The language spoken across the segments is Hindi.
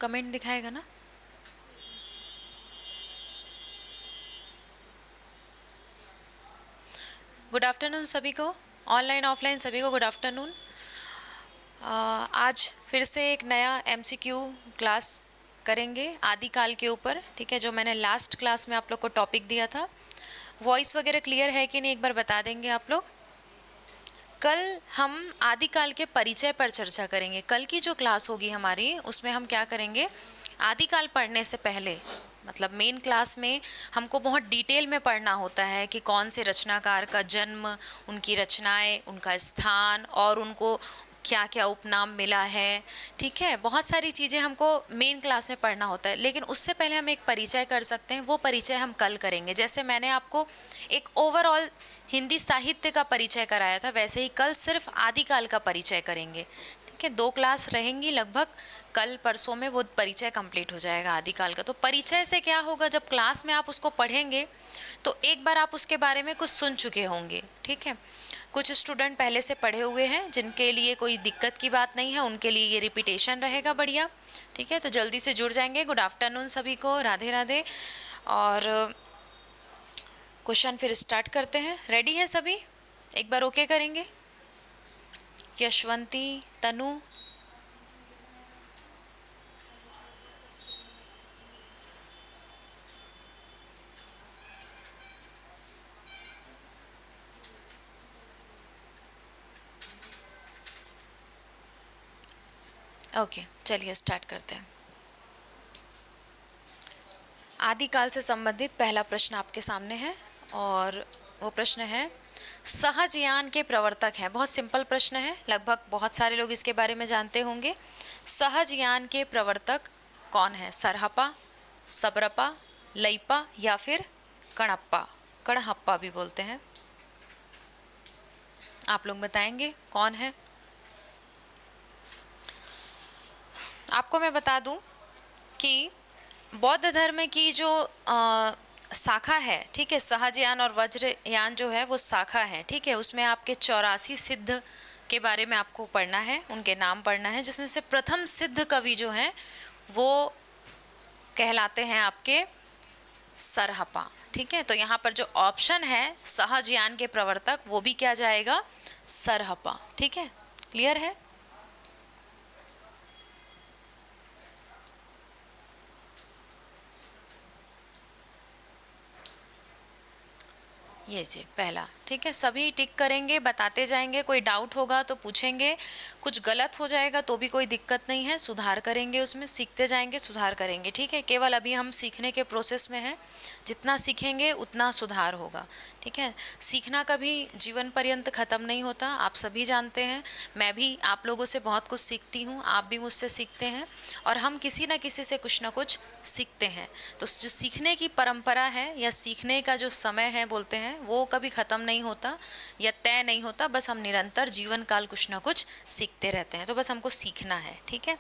कमेंट दिखाएगा ना? गुड आफ्टरनून सभी को, ऑनलाइन ऑफलाइन सभी को गुड आफ्टरनून। आज फिर से एक नया एमसीक्यू क्लास करेंगे आदिकाल के ऊपर, ठीक है, जो मैंने लास्ट क्लास में आप लोग को टॉपिक दिया था। वॉइस वगैरह क्लियर है कि नहीं एक बार बता देंगे आप लोग। कल हम आदिकाल के परिचय पर चर्चा करेंगे। कल की जो क्लास होगी हमारी उसमें हम क्या करेंगे, आदिकाल पढ़ने से पहले मतलब मेन क्लास में हमको बहुत डिटेल में पढ़ना होता है कि कौन से रचनाकार का जन्म, उनकी रचनाएं, उनका स्थान और उनको क्या क्या उपनाम मिला है, ठीक है। बहुत सारी चीज़ें हमको मेन क्लास में पढ़ना होता है, लेकिन उससे पहले हम एक परिचय कर सकते हैं। वो परिचय हम कल करेंगे। जैसे मैंने आपको एक ओवरऑल हिंदी साहित्य का परिचय कराया था, वैसे ही कल सिर्फ आदिकाल का परिचय करेंगे, ठीक है। 2 क्लास रहेंगी लगभग, कल परसों में वो परिचय कंप्लीट हो जाएगा आदिकाल का। तो परिचय से क्या होगा, जब क्लास में आप उसको पढ़ेंगे तो एक बार आप उसके बारे में कुछ सुन चुके होंगे, ठीक है। कुछ स्टूडेंट पहले से पढ़े हुए हैं, जिनके लिए कोई दिक्कत की बात नहीं है, उनके लिए ये रिपीटेशन रहेगा बढ़िया, ठीक है। तो जल्दी से जुड़ जाएंगे। गुड आफ्टरनून सभी को, राधे राधे। और क्वेश्चन फिर स्टार्ट करते हैं। रेडी है सभी? एक बार ओके करेंगे। यशवंती, तनु, ओके चलिए स्टार्ट करते हैं। आदिकाल से संबंधित पहला प्रश्न आपके सामने है और वो प्रश्न है, सहजयान के प्रवर्तक हैं। बहुत सिंपल प्रश्न है, लगभग बहुत सारे लोग इसके बारे में जानते होंगे। सहजयान के प्रवर्तक कौन है? सरहपा, सबरपा, लइपा या फिर कणप्पा, कणहप्पा भी बोलते हैं। आप लोग बताएंगे कौन है? आपको मैं बता दूं कि बौद्ध धर्म की जो शाखा है, ठीक है, सहजयान और वज्रयान जो है वो शाखा है, ठीक है। उसमें आपके 84 सिद्ध के बारे में आपको पढ़ना है, उनके नाम पढ़ना है, जिसमें से प्रथम सिद्ध कवि जो हैं वो कहलाते हैं आपके सरहपा, ठीक है। तो यहाँ पर जो ऑप्शन है सहजयान के प्रवर्तक, वो भी क्या जाएगा? सरहपा, ठीक है। क्लियर है? ये जी पहला, ठीक है। सभी टिक करेंगे, बताते जाएंगे, कोई डाउट होगा तो पूछेंगे, कुछ गलत हो जाएगा तो भी कोई दिक्कत नहीं है, सुधार करेंगे, उसमें सीखते जाएंगे, सुधार करेंगे, ठीक है। केवल अभी हम सीखने के प्रोसेस में हैं, जितना सीखेंगे उतना सुधार होगा, ठीक है। सीखना कभी जीवन पर्यंत ख़त्म नहीं होता, आप सभी जानते हैं। मैं भी आप लोगों से बहुत कुछ सीखती हूँ, आप भी मुझसे सीखते हैं, और हम किसी न किसी से कुछ ना कुछ सीखते हैं। तो जो सीखने की परंपरा है या सीखने का जो समय है बोलते हैं, वो कभी ख़त्म नहीं होता या तय नहीं होता, बस हम निरंतर जीवन काल कुछ ना कुछ सीखते रहते हैं। तो बस हमको सीखना है, ठीक है।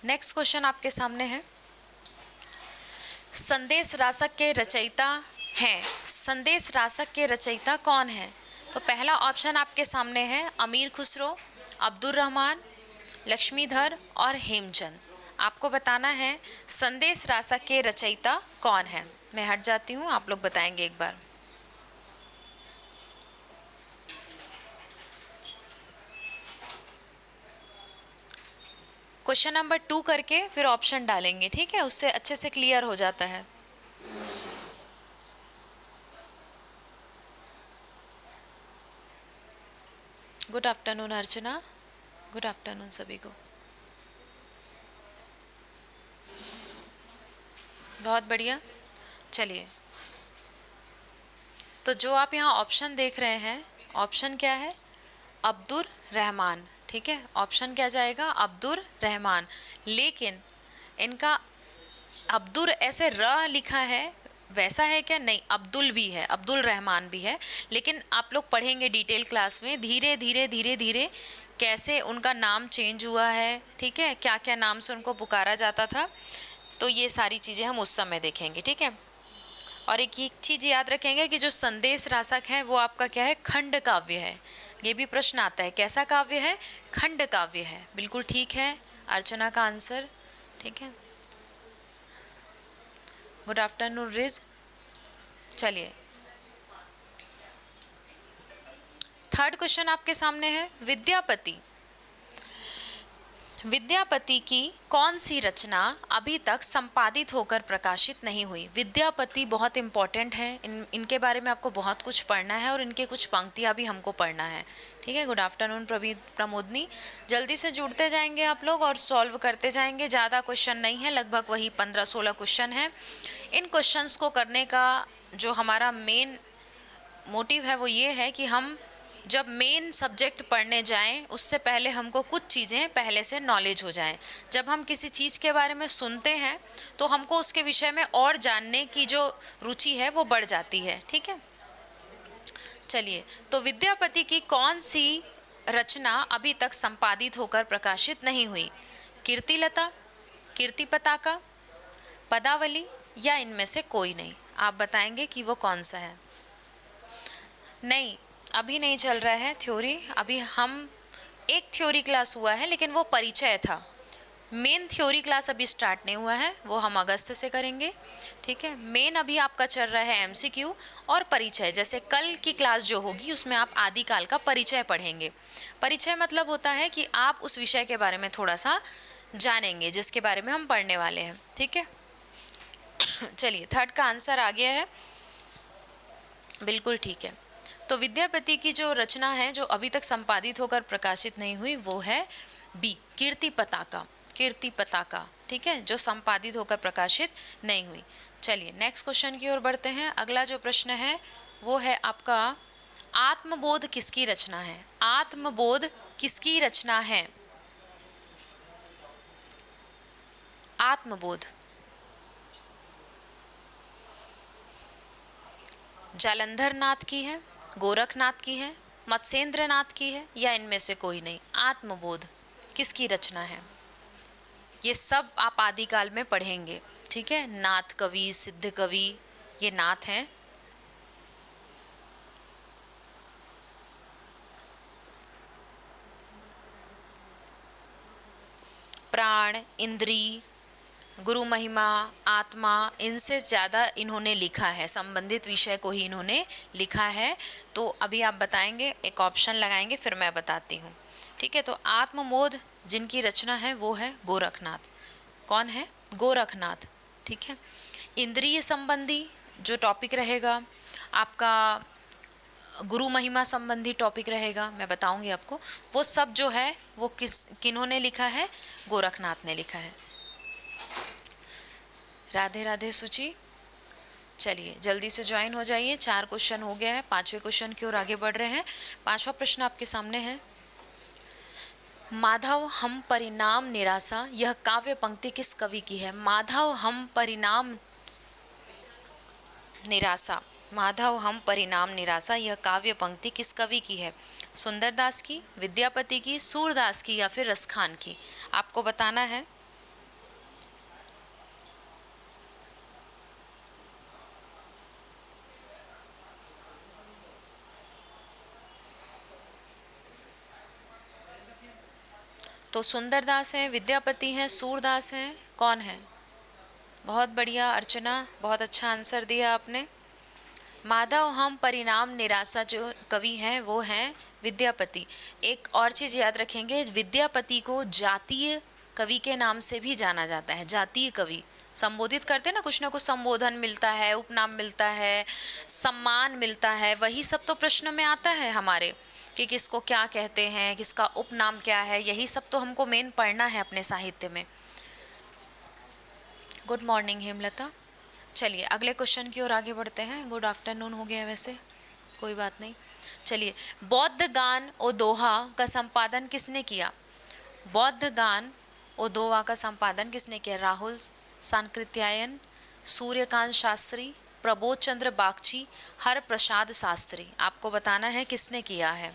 नेक्स्ट क्वेश्चन आपके सामने है, संदेश रासक के रचयिता हैं। संदेश रासक के रचयिता कौन है? तो पहला ऑप्शन आपके सामने है अमीर खुसरो, अब्दुल रहमान, लक्ष्मीधर और हेमचंद। आपको बताना है संदेश रासक के रचयिता कौन है। मैं हट जाती हूँ, आप लोग बताएंगे एक बार। क्वेश्चन नंबर 2 करके फिर ऑप्शन डालेंगे, ठीक है, उससे अच्छे से क्लियर हो जाता है। गुड आफ्टरनून अर्चना, गुड आफ्टरनून सभी को। बहुत बढ़िया। चलिए, तो जो आप यहाँ ऑप्शन देख रहे हैं, ऑप्शन क्या है? अब्दुल रहमान, ठीक है। ऑप्शन क्या जाएगा? अब्दुल रहमान। लेकिन इनका अब्दुल ऐसे र लिखा है, वैसा है क्या? नहीं, अब्दुल भी है, अब्दुल रहमान भी है। लेकिन आप लोग पढ़ेंगे डिटेल क्लास में, धीरे धीरे धीरे धीरे कैसे उनका नाम चेंज हुआ है, ठीक है, क्या क्या नाम से उनको पुकारा जाता था, तो ये सारी चीज़ें हम उस समय देखेंगे, ठीक है। और एक चीज़ याद रखेंगे कि जो संदेश रासक है वो आपका क्या है? खंड काव्य है। ये भी प्रश्न आता है, कैसा काव्य है? खंड काव्य है। बिल्कुल ठीक है, अर्चना का आंसर, ठीक है। Good afternoon ridge. चलिए, थर्ड क्वेश्चन आपके सामने है, विद्यापति। विद्यापति की कौन सी रचना अभी तक संपादित होकर प्रकाशित नहीं हुई? विद्यापति बहुत इंपॉर्टेंट है, इनके बारे में आपको बहुत कुछ पढ़ना है और इनके कुछ पंक्तियाँ भी हमको पढ़ना है, ठीक है। Good afternoon Pramodini. जल्दी से जुड़ते जाएंगे आप लोग और सॉल्व करते जाएंगे। ज़्यादा क्वेश्चन नहीं है, लगभग वही 15-16 क्वेश्चन है। इन क्वेश्चंस को करने का जो हमारा मेन मोटिव है वो ये है कि हम जब मेन सब्जेक्ट पढ़ने जाएं उससे पहले हमको कुछ चीज़ें पहले से नॉलेज हो जाएं। जब हम किसी चीज़ के बारे में सुनते हैं तो हमको उसके विषय में और जानने की जो रुचि है वो बढ़ जाती है, ठीक है। चलिए, तो विद्यापति की कौन सी रचना अभी तक संपादित होकर प्रकाशित नहीं हुई? कीर्तिलता, कीर्ति पताका, पदावली या इनमें से कोई नहीं? आप बताएंगे कि वो कौन सा है। नहीं, अभी नहीं चल रहा है थ्योरी। अभी हम एक थ्योरी क्लास हुआ है लेकिन वो परिचय था। मेन थ्योरी क्लास अभी स्टार्ट नहीं हुआ है, वो हम अगस्त से करेंगे, ठीक है। मेन अभी आपका चल रहा है एमसीक्यू और परिचय। जैसे कल की क्लास जो होगी उसमें आप आदिकाल का परिचय पढ़ेंगे। परिचय मतलब होता है कि आप उस विषय के बारे में थोड़ा सा जानेंगे जिसके बारे में हम पढ़ने वाले हैं, ठीक है। चलिए, थर्ड का आंसर आ गया है, बिल्कुल ठीक है। तो विद्यापति की जो रचना है जो अभी तक संपादित होकर प्रकाशित नहीं हुई वो है बी, कीर्ति पताका। कीर्ति पताका, ठीक है, जो संपादित होकर प्रकाशित नहीं हुई। चलिए, नेक्स्ट क्वेश्चन की ओर बढ़ते हैं। अगला जो प्रश्न है वो है आपका, आत्मबोध किसकी रचना है? आत्मबोध किसकी रचना है? आत्मबोध जालंधर नाथ की है, गोरखनाथ की है, मत्स्येंद्र नाथ की है या इनमें से कोई नहीं? आत्मबोध किसकी रचना है? ये सब आप आदिकाल में पढ़ेंगे, ठीक है। नाथ कवि, सिद्ध कवि, ये नाथ हैं। प्राण, इंद्री, गुरु महिमा, आत्मा, इनसे ज़्यादा इन्होंने लिखा है, संबंधित विषय को ही इन्होंने लिखा है। तो अभी आप बताएंगे, एक ऑप्शन लगाएंगे, फिर मैं बताती हूँ, ठीक है। तो आत्मबोध जिनकी रचना है वो है गोरखनाथ। कौन है? गोरखनाथ, ठीक है। इंद्रिय संबंधी जो टॉपिक रहेगा आपका, गुरु महिमा संबंधी टॉपिक रहेगा, मैं बताऊंगी आपको। वो सब जो है वो किन्होंने लिखा है? गोरखनाथ ने लिखा है। राधे राधे सुचि। चलिए, जल्दी से ज्वाइन हो जाइए, 4 क्वेश्चन हो गया है, 5वें क्वेश्चन की ओर आगे बढ़ रहे हैं। 5वां प्रश्न आपके सामने है, माधव हम परिणाम निराशा, यह काव्य पंक्ति किस कवि की है? माधव हम परिणाम निराशा, माधव हम परिणाम निराशा, यह काव्य पंक्ति किस कवि की है? सुंदरदास की, विद्यापति की, सूरदास की या फिर रसखान की? आपको बताना है। तो सुंदरदास है, विद्यापति हैं, सूरदास हैं, कौन है? बहुत बढ़िया अर्चना, बहुत अच्छा आंसर दिया आपने। माधव हम परिणाम निराशा जो कवि हैं वो हैं विद्यापति। एक और चीज़ याद रखेंगे, विद्यापति को जातीय कवि के नाम से भी जाना जाता है। जातीय कवि संबोधित करते हैं ना, कुछ संबोधन मिलता है, उपनाम मिलता है, सम्मान मिलता है, वही सब तो प्रश्न में आता है हमारे कि किसको क्या कहते हैं, किसका उपनाम क्या है, यही सब तो हमको मेन पढ़ना है अपने साहित्य में। Good morning Hemlata. चलिए, अगले क्वेश्चन की ओर आगे बढ़ते हैं। गुड आफ्टरनून हो गया वैसे, कोई बात नहीं। चलिए, बौद्ध गान और दोहा का संपादन किसने किया? बौद्ध गान और दोहा का संपादन किसने किया? राहुल सांकृत्यायन, सूर्यकांत शास्त्री, प्रबोध चंद्र बागची, हर प्रसाद शास्त्री? आपको बताना है किसने किया है।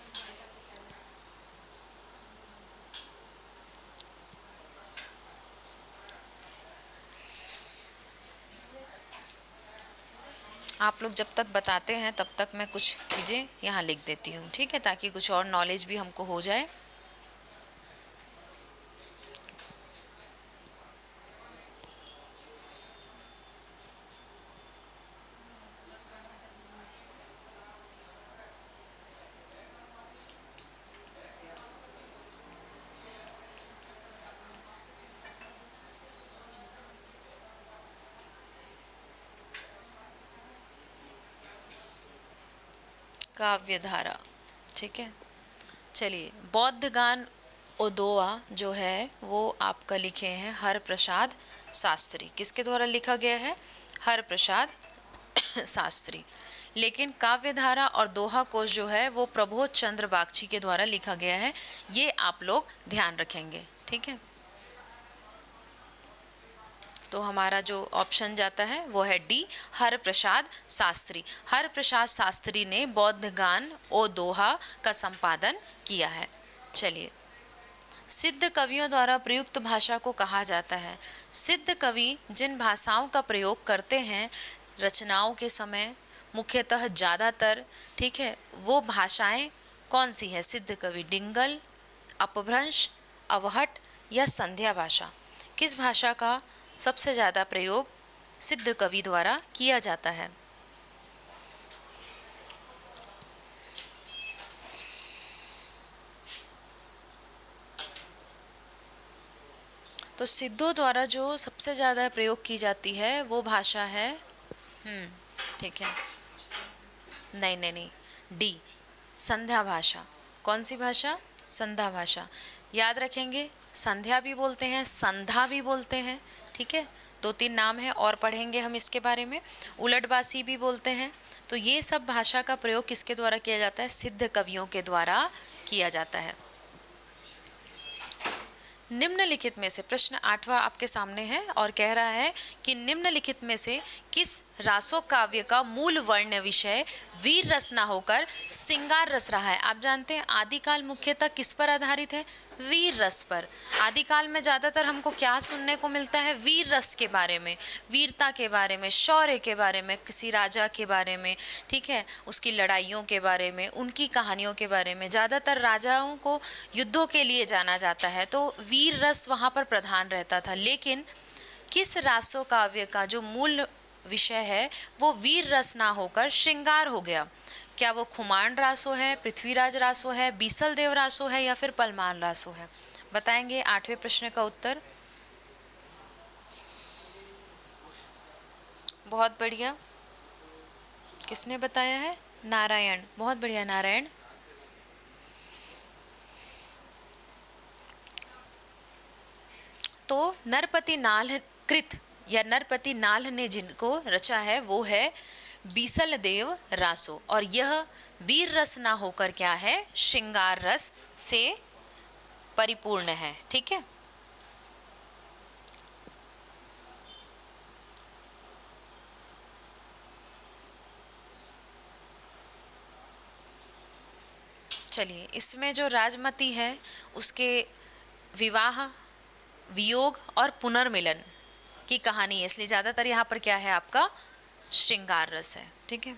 आप लोग जब तक बताते हैं तब तक मैं कुछ चीज़ें यहाँ लिख देती हूँ, ठीक है, ताकि कुछ और नॉलेज भी हमको हो जाए। काव्यधारा, ठीक है। चलिए, बौद्ध गान ओदोआ जो है वो आपका लिखे हैं हरप्रसाद शास्त्री। किसके द्वारा लिखा गया है? हरप्रसाद शास्त्री। लेकिन काव्यधारा और दोहा कोश जो है वो प्रबोध चंद्र बागची के द्वारा लिखा गया है। ये आप लोग ध्यान रखेंगे, ठीक है। तो हमारा जो ऑप्शन जाता है वो है डी, हरप्रसाद शास्त्री। हरप्रसाद शास्त्री ने बौद्ध गान ओ दोहा का संपादन किया है। चलिए, सिद्ध कवियों द्वारा प्रयुक्त भाषा को कहा जाता है। सिद्ध कवि जिन भाषाओं का प्रयोग करते हैं रचनाओं के समय, मुख्यतः ज़्यादातर, ठीक है, वो भाषाएं कौन सी है? सिद्ध कवि डिंगल, अपभ्रंश, अवहट या संध्या भाषा। किस भाषा का सबसे ज़्यादा प्रयोग सिद्ध कवि द्वारा किया जाता है? तो सिद्धों द्वारा जो सबसे ज़्यादा प्रयोग की जाती है वो भाषा है, ठीक है, नहीं, डी, संध्या भाषा। कौन सी भाषा? संध्या भाषा। याद रखेंगे, संध्या भी बोलते हैं, संधा भी बोलते हैं, ठीक है। 2-3 नाम है और पढ़ेंगे हम इसके बारे में। उलटबासी भी बोलते हैं। तो ये सब भाषा का प्रयोग किसके द्वारा किया जाता है? सिद्ध कवियों के द्वारा किया जाता है। निम्नलिखित में से प्रश्न 8वां आपके सामने है और कह रहा है कि निम्नलिखित में से किस रासो काव्य का मूल वर्ण विषय वीर रस ना होकर श्रृंगार रस रहा है? आप जानते हैं आदिकाल मुख्यतः किस पर आधारित है? वीर रस पर। आदिकाल में ज़्यादातर हमको क्या सुनने को मिलता है? वीर रस के बारे में, वीरता के बारे में, शौर्य के बारे में, किसी राजा के बारे में, ठीक है, उसकी लड़ाइयों के बारे में, उनकी कहानियों के बारे में। ज़्यादातर राजाओं को युद्धों के लिए जाना जाता है, तो वीर रस वहाँ पर प्रधान रहता था। लेकिन किस रासो काव्य का जो मूल विषय है वो वीर रस ना होकर श्रृंगार हो गया? क्या वो खुमान रासो है, पृथ्वीराज रासो है, बीसल देव रासो है या फिर पलमान रासो है? बताएंगे 8वें प्रश्न का उत्तर। बहुत बढ़िया, किसने बताया है? नारायण। बहुत बढ़िया नारायण। तो नरपति नाल कृत या नरपति नाल ने जिनको रचा है वो है बीसल देव रासो, और यह वीर रस ना होकर क्या है? श्रृंगार रस से परिपूर्ण है, ठीक है। चलिए, इसमें जो राजमती है उसके विवाह, वियोग और पुनर्मिलन की कहानी है, इसलिए ज़्यादातर यहाँ पर क्या है आपका? श्रृंगार रस है, ठीक है।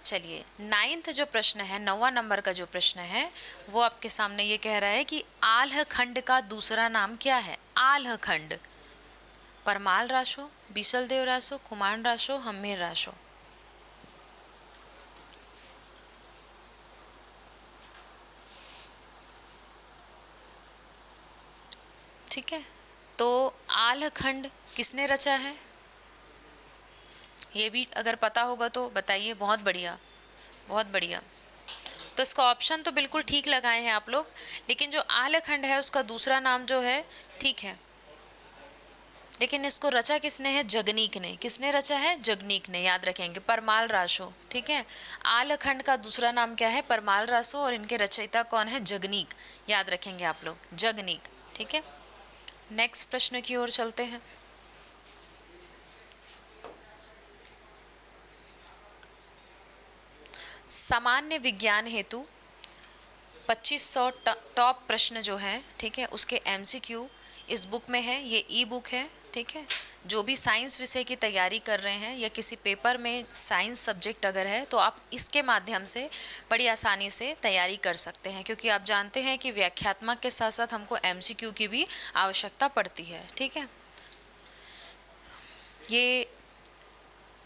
चलिए, 9th जो प्रश्न है, 9वां नंबर का जो प्रश्न है वो आपके सामने ये कह रहा है कि आल्ह खंड का दूसरा नाम क्या है? आल्ह खंड। परमाल रासो, बीसल देव रासो, खुमान रासो, हम्मीर रासो। ठीक है, तो आल्ह खंड किसने रचा है? ये भी अगर पता होगा तो बताइए। बहुत बढ़िया, बहुत बढ़िया। तो इसका ऑप्शन तो बिल्कुल ठीक लगाए हैं आप लोग, लेकिन जो आल्ह खंड है उसका दूसरा नाम जो है, ठीक है, लेकिन इसको रचा किसने है? जगनीक ने। किसने रचा है? जगनीक ने। याद रखेंगे, परमाल रासो, ठीक है। आल्ह खंड का दूसरा नाम क्या है? परमाल रासो, और इनके रचयिता कौन है? जगनीक। याद रखेंगे आप लोग, जगनीक, ठीक है। नेक्स्ट प्रश्न की ओर चलते हैं। सामान्य विज्ञान हेतु 2500 टॉप प्रश्न जो है, ठीक है, उसके MCQ इस बुक में है। ये ई बुक है, ठीक है। जो भी साइंस विषय की तैयारी कर रहे हैं या किसी पेपर में साइंस सब्जेक्ट अगर है तो आप इसके माध्यम से बड़ी आसानी से तैयारी कर सकते हैं, क्योंकि आप जानते हैं कि व्याख्यात्मक के साथ साथ हमको MCQ की भी आवश्यकता पड़ती है, ठीक है। ये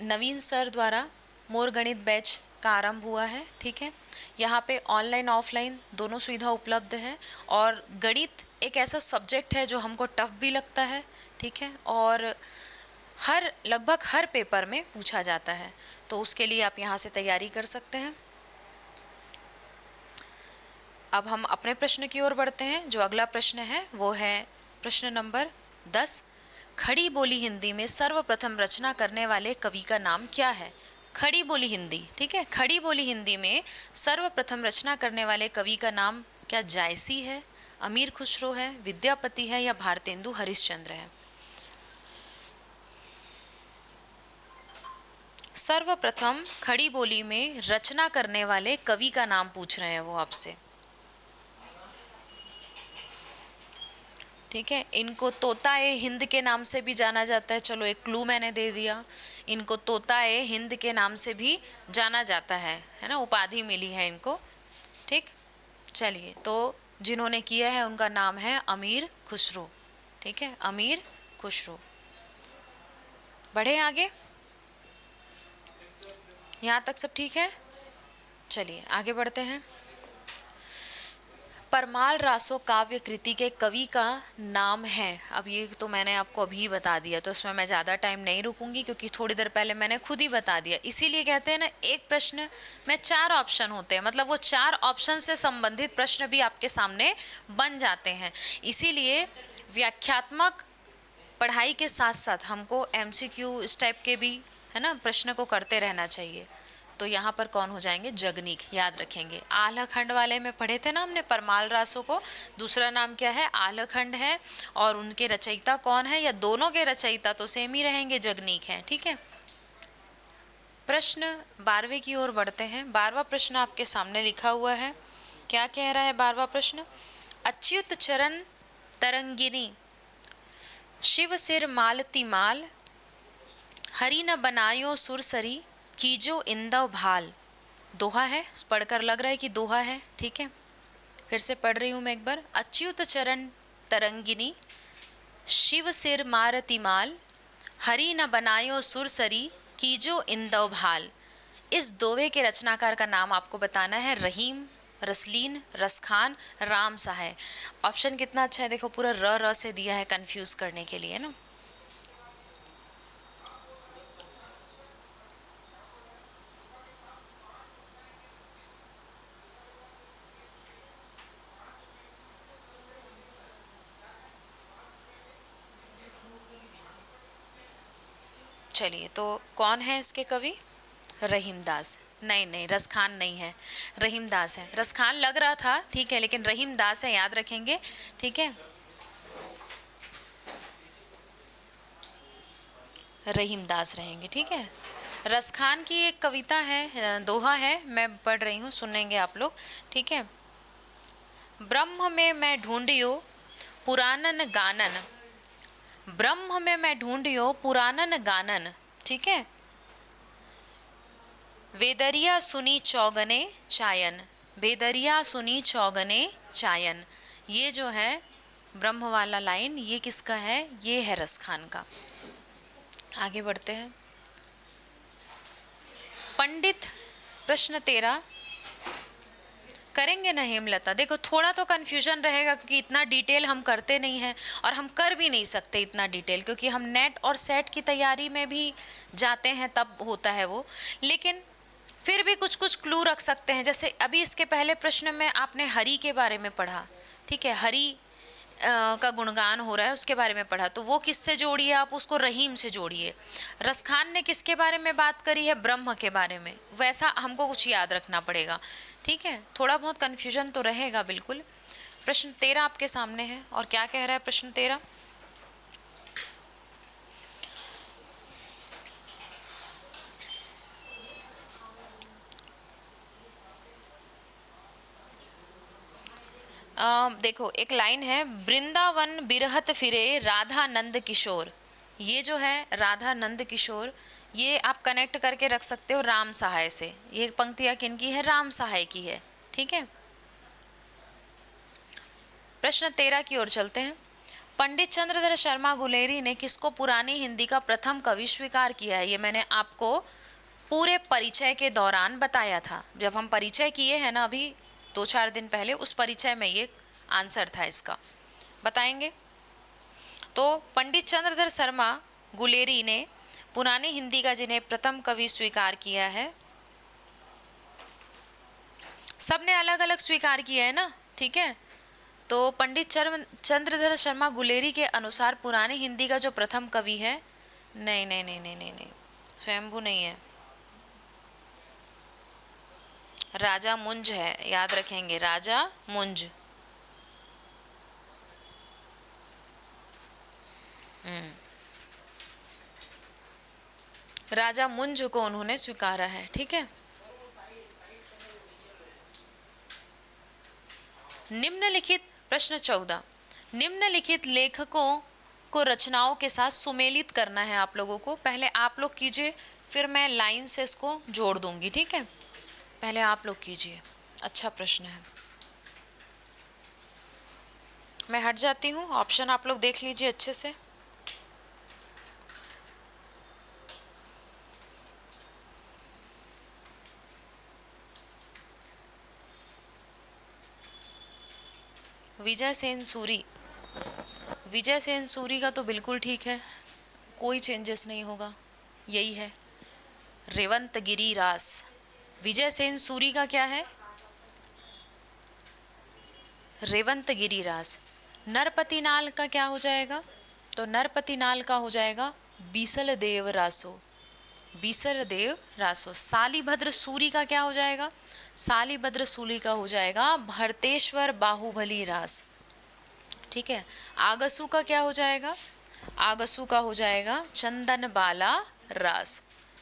नवीन सर द्वारा मोर गणित बैच का आरंभ हुआ है, ठीक है। यहाँ पे ऑनलाइन ऑफलाइन दोनों सुविधा उपलब्ध है, और गणित एक ऐसा सब्जेक्ट है जो हमको टफ भी लगता है, ठीक है, और लगभग हर पेपर में पूछा जाता है। तो उसके लिए आप यहाँ से तैयारी कर सकते हैं। अब हम अपने प्रश्न की ओर बढ़ते हैं। जो अगला प्रश्न है वो है प्रश्न नंबर 10। खड़ी बोली हिंदी में सर्वप्रथम रचना करने वाले कवि का नाम क्या है? खड़ी बोली हिंदी, ठीक है, खड़ी बोली हिंदी में सर्वप्रथम रचना करने वाले कवि का नाम क्या जायसी है, अमीर खुसरो है, विद्यापति है या भारतेंदु हरिश्चंद्र है? सर्वप्रथम खड़ी बोली में रचना करने वाले कवि का नाम पूछ रहे हैं वो आपसे, ठीक है। इनको तोताए हिंद के नाम से भी जाना जाता है। चलो एक क्लू मैंने दे दिया, इनको तोताए हिंद के नाम से भी जाना जाता है ना, उपाधि मिली है इनको, ठीक। चलिए, तो जिन्होंने किया है उनका नाम है अमीर खुसरो, ठीक है, अमीर खुसरो। बढ़े आगे, यहाँ तक सब ठीक है? चलिए आगे बढ़ते हैं। परमाल रासो काव्य कृति के कवि का नाम है। अब ये तो मैंने आपको अभी बता दिया, तो इसमें मैं ज़्यादा टाइम नहीं रुकूंगी क्योंकि थोड़ी देर पहले मैंने खुद ही बता दिया। इसीलिए कहते हैं ना, एक प्रश्न में 4 ऑप्शन होते हैं, मतलब वो 4 ऑप्शन से संबंधित प्रश्न भी आपके सामने बन जाते हैं। इसीलिए व्याख्यात्मक पढ़ाई के साथ साथ हमको MCQ इस टाइप के भी, है ना, प्रश्न को करते रहना चाहिए। तो यहाँ पर कौन हो जाएंगे? जगनीक, याद रखेंगे। आल्हखंड वाले में पढ़े थे ना हमने परमाल रासो को, दूसरा नाम क्या है? आल्हखंड है। और उनके रचयिता कौन है, या दोनों के रचयिता तो सेम ही रहेंगे, जगनीक है, ठीक है। प्रश्न 12वें की ओर बढ़ते हैं। 12वां प्रश्न आपके सामने लिखा हुआ है। क्या कह रहा है 12वां प्रश्न? अच्युत चरण तरंगिनी, शिव सिर मालती माल, हरि न बनायो सुरसरी, कीजो इंदव भाल। दोहा है, पढ़कर लग रहा है कि दोहा है, ठीक है। फिर से पढ़ रही हूँ मैं एक बार। अच्युत चरण तरंगिनी, शिव सिर मारती माल, हरि न बनायो सुरसरी, कीजो इंदव भाल। इस दोहे के रचनाकार का नाम आपको बताना है। रहीम, रसलीन, रसखान, राम सहाय। ऑप्शन कितना अच्छा है देखो, पूरा र से दिया है कंफ्यूज करने के लिए ना। चलिए, तो कौन है इसके कवि? रहीमदास। नहीं, रसखान नहीं है, रहीमदास है। रसखान लग रहा था, ठीक है, लेकिन रहीमदास है, याद रखेंगे, ठीक है। रहीमदास रहेंगे, ठीक है। रसखान की एक कविता है, दोहा है, मैं पढ़ रही हूँ, सुनेंगे आप लोग, ठीक है। ब्रह्म में मैं ढूंढियो पुरानन गानन, ब्रह्म में मैं ढूंढियो पुरानन गानन, ठीक है। वेदरिया सुनी चौगने चायन, वेदरिया सुनी चौगने चायन। ये जो है ब्रह्म वाला लाइन, ये किसका है? ये है रसखान का। आगे बढ़ते हैं। पंडित, प्रश्न 13 करेंगे ना हेमलता? देखो थोड़ा तो कन्फ्यूजन रहेगा क्योंकि इतना डिटेल हम करते नहीं हैं और हम कर भी नहीं सकते इतना डिटेल, क्योंकि हम नेट और सेट की तैयारी में भी जाते हैं तब होता है वो। लेकिन फिर भी कुछ कुछ क्लू रख सकते हैं। जैसे अभी इसके पहले प्रश्न में आपने हरि के बारे में पढ़ा, ठीक है, हरि का गुणगान हो रहा है, उसके बारे में पढ़ा, तो वो किससे जोड़िए? आप उसको रहीम से जोड़िए। रसखान ने किसके बारे में बात करी है? ब्रह्म के बारे में। वैसा हमको कुछ याद रखना पड़ेगा, ठीक है। थोड़ा बहुत कन्फ्यूजन तो रहेगा बिल्कुल। प्रश्न 13 आपके सामने है, और क्या कह रहा है प्रश्न 13? देखो एक लाइन है, वृंदावन बिरहत फिरे राधा नंद किशोर। ये जो है राधा नंद किशोर, ये आप कनेक्ट करके रख सकते हो राम सहाय से। ये पंक्तियाँ किनकी है? राम सहाय की है, ठीक है। प्रश्न 13 की ओर चलते हैं। पंडित चंद्रधर शर्मा गुलेरी ने किसको पुरानी हिंदी का प्रथम कवि स्वीकार किया है? ये मैंने आपको पूरे परिचय के दौरान बताया था। जब हम परिचय किए हैं ना अभी 2-4 दिन पहले, उस परिचय में ये आंसर था इसका, बताएंगे। तो पंडित चंद्रधर शर्मा गुलेरी ने पुरानी हिंदी का जिन्हें प्रथम कवि स्वीकार किया है। सबने अलग अलग स्वीकार किया है ना, ठीक है। तो पंडित चंद्रधर शर्मा गुलेरी के अनुसार पुरानी हिंदी का जो प्रथम कवि है, नहीं नहीं नहीं नहीं नहीं नहीं, स्वयंभू नहीं है, राजा मुंज है, याद रखेंगे, राजा मुंज। राजा मुंज को उन्होंने स्वीकारा है, ठीक है। निम्नलिखित प्रश्न 14, निम्नलिखित लेखकों को रचनाओं के साथ सुमेलित करना है आप लोगों को। पहले आप लोग कीजिए, फिर मैं लाइन से इसको जोड़ दूंगी, ठीक है। पहले आप लोग कीजिए, अच्छा प्रश्न है। मैं हट जाती हूँ, ऑप्शन आप लोग देख लीजिए अच्छे से। विजय सेन सूरी, विजय सेन सूरी का तो बिल्कुल ठीक है, कोई चेंजेस नहीं होगा, यही है। रेवंत गिरी रास, विजय सेन सूरी का क्या है, रेवंत गिरी रास। नरपति नाल का क्या हो जाएगा, तो नरपति नाल का हो जाएगा बीसल देव रासो, बीसल देव रासो। सालीभद्र सूरी का क्या हो जाएगा, सालीभद्र सूरी का हो जाएगा भरतेश्वर बाहुबली रास, ठीक है। आगसू का क्या हो जाएगा, आगसू का हो जाएगा चंदन बाला रास,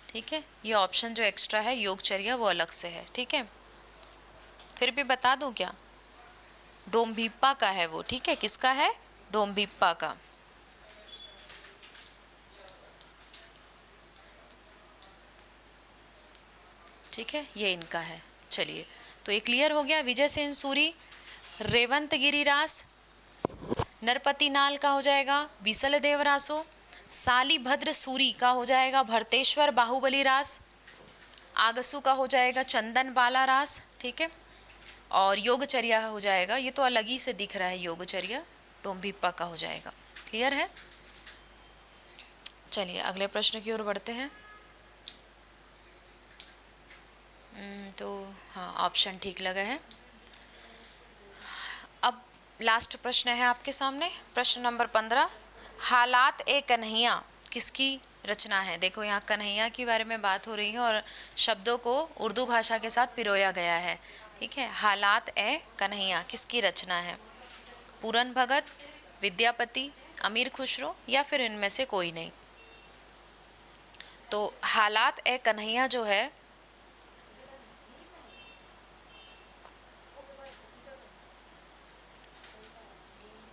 ठीक है। ये ऑप्शन जो एक्स्ट्रा है योगचर्या वो अलग से है, ठीक है। फिर भी बता दूं क्या, डोम्भिप्पा का है वो, ठीक है। किसका है, डोम्भिप्पा का। ठीक है, ये इनका है। चलिए, तो ये क्लियर हो गया। विजय सेन सूरी, रेवंत गिरिरास, नरपति नाल का हो जाएगा बीसल देव रासो, सालीभद्र सूरी का हो जाएगा भरतेश्वर बाहुबली रास, आगसू का हो जाएगा चंदन बाला रास, ठीक है। और योगचर्या हो जाएगा, ये तो अलग ही से दिख रहा है, योगचर्या डोम्भिप्पा का हो जाएगा। क्लियर है। चलिए अगले प्रश्न की ओर बढ़ते हैं। तो हाँ, ऑप्शन ठीक लगा है। अब लास्ट प्रश्न है आपके सामने, प्रश्न नंबर 15, हालात ए कन्हैया किसकी रचना है। देखो यहाँ कन्हैया के बारे में बात हो रही है और शब्दों को उर्दू भाषा के साथ पिरोया गया है, ठीक है। हालात ए कन्हैया किसकी रचना है, पूरन भगत, विद्यापति, अमीर खुसरो या फिर इनमें से कोई नहीं। तो हालात ए कन्हैया जो है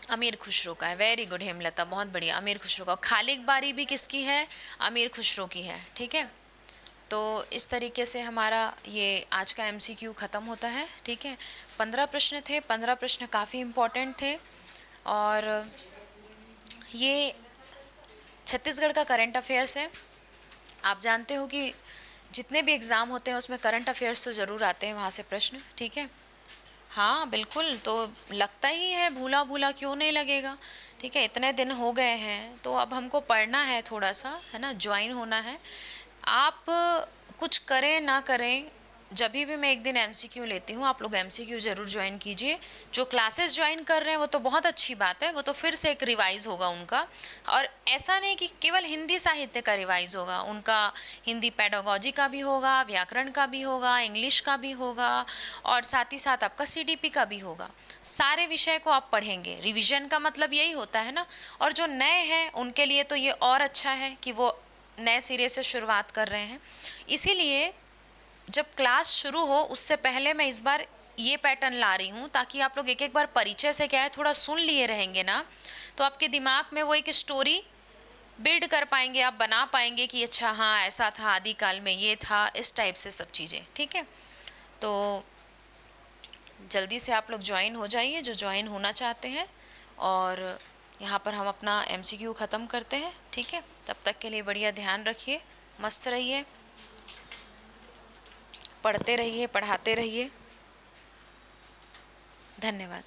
अमीर खुसरो का है। वेरी गुड हेमलता, बहुत बढ़िया, अमीर खुसरो का। खालिक बारी भी किसकी है, अमीर खुसरो की है, ठीक है। तो इस तरीके से हमारा ये आज का MCQ ख़त्म होता है, ठीक है। 15 प्रश्न थे, 15 प्रश्न काफ़ी इम्पोर्टेंट थे और ये छत्तीसगढ़ का करंट अफेयर्स है। आप जानते हो कि जितने भी एग्ज़ाम होते हैं उसमें करंट अफेयर्स तो ज़रूर आते हैं वहाँ से प्रश्न, ठीक है। हाँ बिल्कुल, तो लगता ही है, भूला भूला क्यों नहीं लगेगा, ठीक है। इतने दिन हो गए हैं तो अब हमको पढ़ना है थोड़ा सा, है ना, ज्वाइन होना है। आप कुछ करें ना करें, जब भी मैं एक दिन MCQ लेती हूँ, आप लोग MCQ ज़रूर ज्वाइन कीजिए। जो क्लासेस ज्वाइन कर रहे हैं वो तो बहुत अच्छी बात है, वो तो फिर से एक रिवाइज़ होगा उनका। और ऐसा नहीं कि केवल हिंदी साहित्य का रिवाइज़ होगा, उनका हिंदी पेडागॉजी का भी होगा, व्याकरण का भी होगा, इंग्लिश का भी होगा और साथ ही साथ आपका CDP का भी होगा। सारे विषय को आप पढ़ेंगे, रिविज़न का मतलब यही होता है ना। और जो नए हैं उनके लिए तो ये और अच्छा है कि वो नए सिरे से शुरुआत कर रहे हैं। इसीलिए जब क्लास शुरू हो उससे पहले मैं इस बार ये पैटर्न ला रही हूँ, ताकि आप लोग एक एक बार परिचय से क्या है थोड़ा सुन लिए रहेंगे ना, तो आपके दिमाग में वो एक स्टोरी बिल्ड कर पाएंगे, आप बना पाएंगे कि अच्छा हाँ ऐसा था, आदिकाल में ये था, इस टाइप से सब चीज़ें, ठीक है। तो जल्दी से आप लोग ज्वाइन हो जाइए जो ज्वाइन होना चाहते हैं, और यहाँ पर हम अपना MCQ ख़त्म करते हैं, ठीक है। तब तक के लिए बढ़िया ध्यान रखिए, मस्त रहिए, पढ़ते रहिए, पढ़ाते रहिए। धन्यवाद।